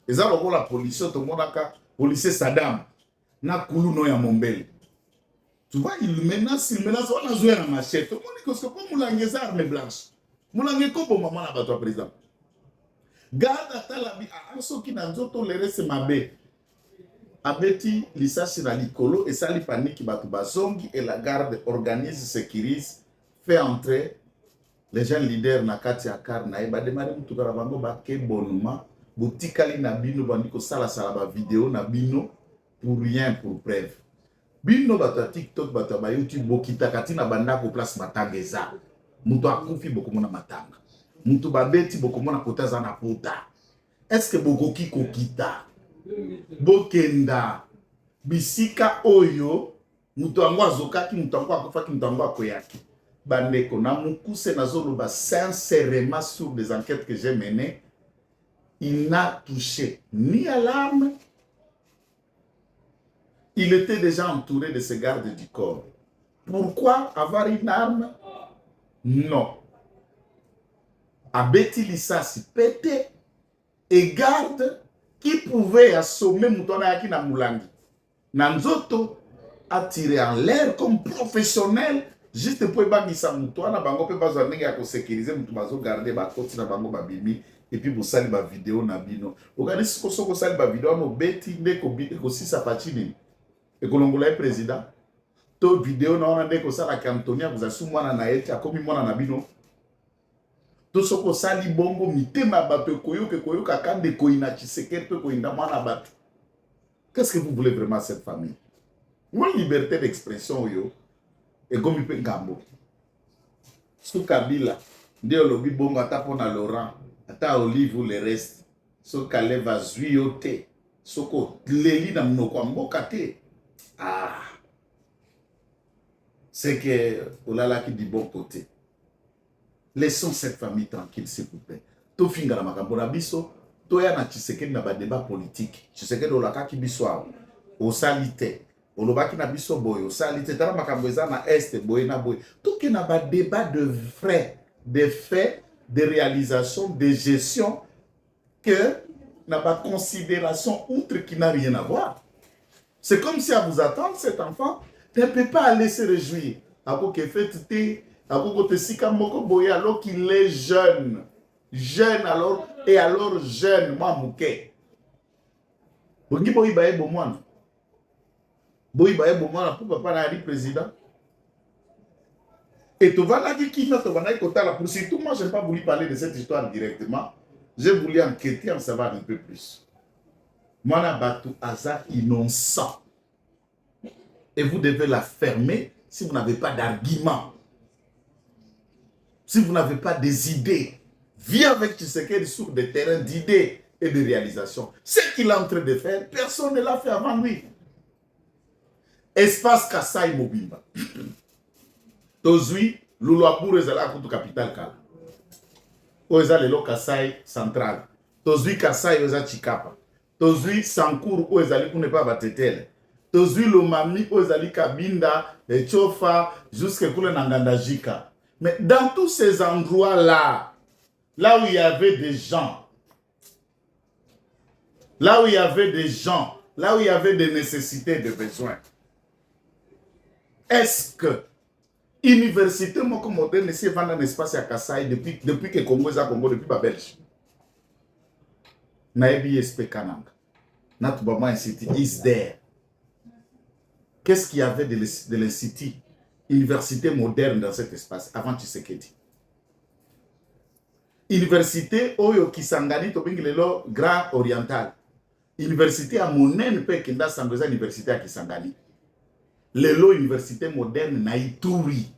Eza lokola police to monaka, police Saddam, na kuluno ya Mombele. Tu vois, il menace wana zoya na machette. Moni kosko po Moulangi eza arme blanche. Moulangi ko bo maman na bato président. Garde atalabi asoki na nzoto le reste mabe. Abeti lisasi na likolo et sali panique batu bazongi et la garde organise, sécurise, fait entrer les jeunes leaders na kati ya car na eba demari mutu kala bango ba ke bonuma botikali na bino bandiko sala ba vidéo na bino pour rien pour preuve. Bino bata TikTok bata ba YouTube bokita katina banda ko place matangeza. Mutu akufi bokomona matanga. Mutu babeti bokomona kotaza na pota. Est-ce que bokoki kokita? Bokenda bisika oyo mutu ango azokaki mutu ango akofaki mutu ango akoyaki bandeko na mukuse nazoloba sincèrement sur des enquêtes que j'ai menées, il n'a touché ni à l'arme, il était déjà entouré de ses gardes du corps. Pourquoi avoir une arme? Non. Abeti lisasi pété et garde qui pouvait assommer Moutona Yaki na Moulangi. Nanzoto a tiré en l'air comme professionnel juste pour ebangisa mutu wana bango pe bazwa ndenge ya kosécuriser mutu bazogarde bakoti na bango babimi et puis bosali bavideo na bino okanisi soko osali bavideo wana obeti nde ekosisa paci nini ekolongola ye président to video na wana nde ekosalaka Antonia Kuzasu mwana na ye akomi mwana na bino to soko osali bongo mitema ya bato ekoyoka kande koyina Tshisekedi mpe koyinda mwana bato. Qu'est-ce que vous voulez vraiment cette famille? Moi liberté d'expression oyo egomi mpe ngambo su Kabila nde olobi bongo ata mpona Laurent ata Olive ou le reste soki aleva azwi yo te soki oleli na monoko ya mboka te c'est que olalaki du bon côté. Laissons cette famille tranquille s'il vous plaît. Tofinga na makambo na biso toya na Tshisekedi na débat politique. Tshisekedi olakaki biso awa osali te olobaki na biso boye osali te tala makambo eza na este boye na boye toke na débat de vrai, de faits, de réalisation, de gestion que na considération outre qui n'a rien à voir. C'est comme si à vous attendre cet enfant ne peut pas aller se réjouir. Alors que fait te alors que sika moko boye alors qu'il est jeune. Jeune alors et alors jeune moi mouké. Bongi boyi baye bo mwana. Boyi baye bo mwana pour papa na ali président. Et tu vas là qui fait pour surtout moi je n'ai pas voulu parler de cette histoire directement. J'ai voulu enquêter en savoir un peu plus. Mwana batu aza innocent. Et vous devez la fermer si vous n'avez pas d'argument. Si vous n'avez pas des idées. Viens avec Tshisekedi sur des terrains d'idées et de réalisation. Ce qu'il est en train de faire, personne ne l'a fait avant lui. Espace Kasai Mobimba. Tozui, Luluapur ezala kutu capital kala. Oeza lelo Kasai central. Tozui Kasai oeza Chikapa. Tozui Sankour oezali kune pa batetele. Tozui Lomami oezali Kabinda, Chofa, jusqu'à kule Nangandajika. Mais dans tous ces endroits-là, là où il y avait des gens, là où il y avait des gens, là où il y avait des nécessités, des besoins, est-ce que l'université moderne ici vend un espace à Kassai depuis que Congo est à Congo, depuis la Belgique? Naebi SP Kananga. Natubama Institute is there. Qu'est-ce qu'il y avait de l'Institut université moderne dans cet espace avant Tshisekedi? Université Oyo Kisangani Tobingilelo Grand Oriental. Université à Monene pe Kenda Sangoza Université à Kisangani. Lelo université moderne na Ituri.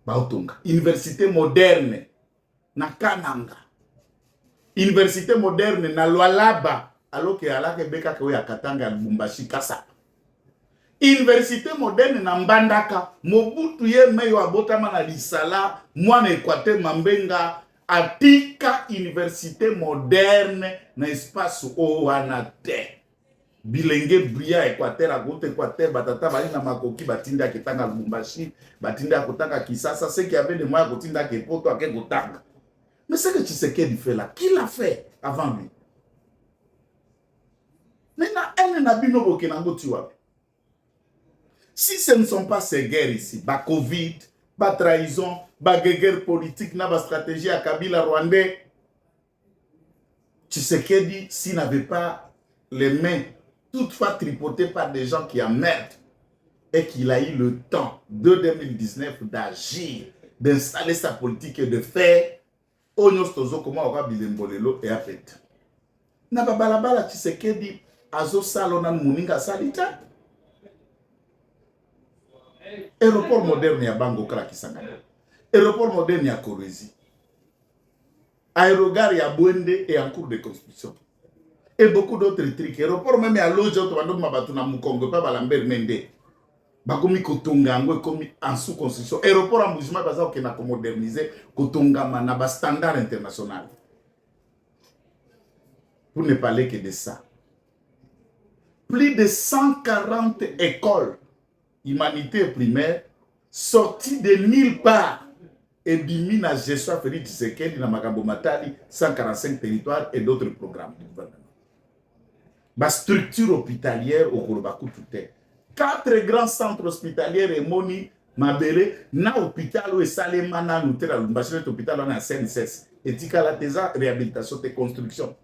Bautunga. Université moderne na Kananga. Université moderne na Lualaba. Alors que alake beka ke ya Katanga Lubumbashi Kasa. Université moderne na Mbandaka. Mobutu ye meyo abotama na Lisala. Mwana Equateur Mambenga. Atika université moderne na espace oanate. Bilenge bria Equateur agote Equateur batata bali na makoki batinda ketanga Lubumbashi, batinda kotanga Kisasa, ce qui avait de moyens kotinda kepoto ake kotanga. Mais ce que Tshisekedi fait là, qui l'a fait avant lui? Maintenant, elle n'a pas de. Si ce ne sont pas ces guerres ici, ba Covid, ba trahison, ba guerre politique, ba stratégie à Kabila Rwandais, Tshisekedi, s'il n'avait pas les mains toutefois tripotées par des gens qui emmerdent, et qu'il a eu le temps de 2019 d'agir, d'installer sa politique et de faire Onyostozo comment on va bilembolelo et apet. Na babalabala Tshisekedi azo salona muninga salita. Aéroport moderne ya Bango Kala Kisangani. Aéroport moderne ya Korezi. Aérogare ya Bwende est en cours de construction. Et beaucoup d'autres trucs. Aéroport même à Loja, Tobando Mabatuna Mukongo, pas Balambert Mende. Bakomi Kotonga, komi en sous construction. Aéroport en bougement, parce qu'on a modernisé Kotonga, Manaba standard international. Pour ne parler que de ça. Plus de 140 écoles humanité primaire sorties de nulle part et bimi na gestion Félix Tshisekedi na Makambo Matali 145 territoires et d'autres programmes du gouvernement. Ba structure hospitalière au Kolobaku tout est. 4 grands centres hospitaliers et moni mabele na hôpital oyo esalema nanu te na Lubumbashi neti hôpital wana ya CNSS etikala te eza réhabilitation te construction.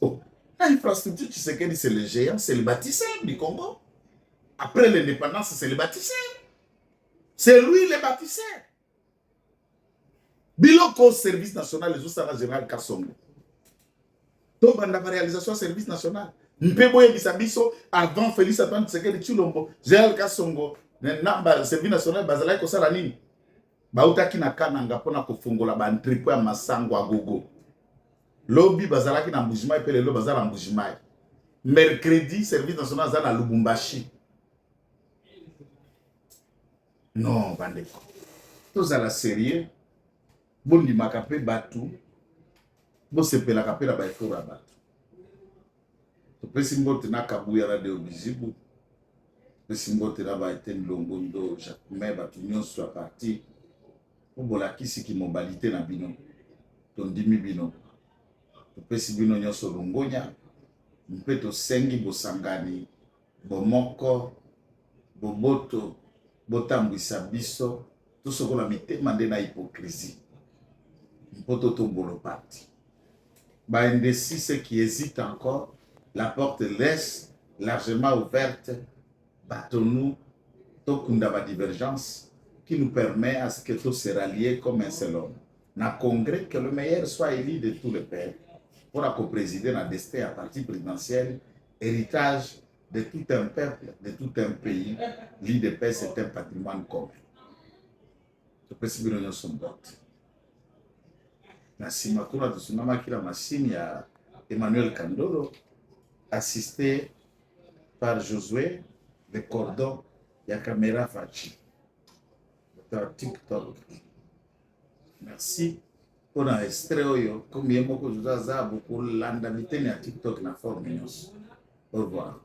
Oh, l'infrastructure Tshisekedi c'est le géant, c'est le bâtisseur du Congo. Après l'indépendance, c'est le bâtisseur. C'est lui le bâtisseur. Biloko service national les autres général Kassongo. Donc on a réalisation service national. Mpebo yebisa biso avant Félix Antoine Tshisekedi Tshilombo, général Kassongo, na service national bazalaki kosala nini? Bautaki na Kananga pona kofungola ba entrepôt ya masango a gogo. Lobby bazalaki na Mbujimai pe lelo bazala Mbujimai. Mercredi service national za na Lubumbashi. Non, bandeko. Tozala sérieux. Bondi makape batu. Bo sepelaka pe na ba efora batu. Topesi mbote na Kabuya Radio Bizibu. Topesi mbote na ba Eten Longondo, Jacques batu nyonso a parti. Obolakisi ki mobilité na bino. Tondimi bino. Topesi bino nyonso longonya. Mpe tosengi bosangani. Bomoko. Boboto. Botambwisa biso. Tosokola mitema nde na hypocrisie. Mpoto tombolo parti. Ba indécis ceux qui hésitent encore, la porte laisse largement ouverte. Battons-nous. Tokunda ba divergence qui nous permet à ce que tout se rallier comme un seul homme. Na congrès que le meilleur soit élu de tout le peuple pour la co-présider dans destin à parti présidentiel, héritage de tout un peuple, de tout un pays. L'IDP, c'est un patrimoine commun. Je peux si bien son vote. Na simakura de Sunama qui la machine ya Emmanuel Kandolo, assisté par Josué, le cordon, ya caméra Fachi. TikTok. Merci. On a extrait oyo, comme il y a beaucoup de choses à beaucoup l'andamité na TikTok na forme. Au revoir.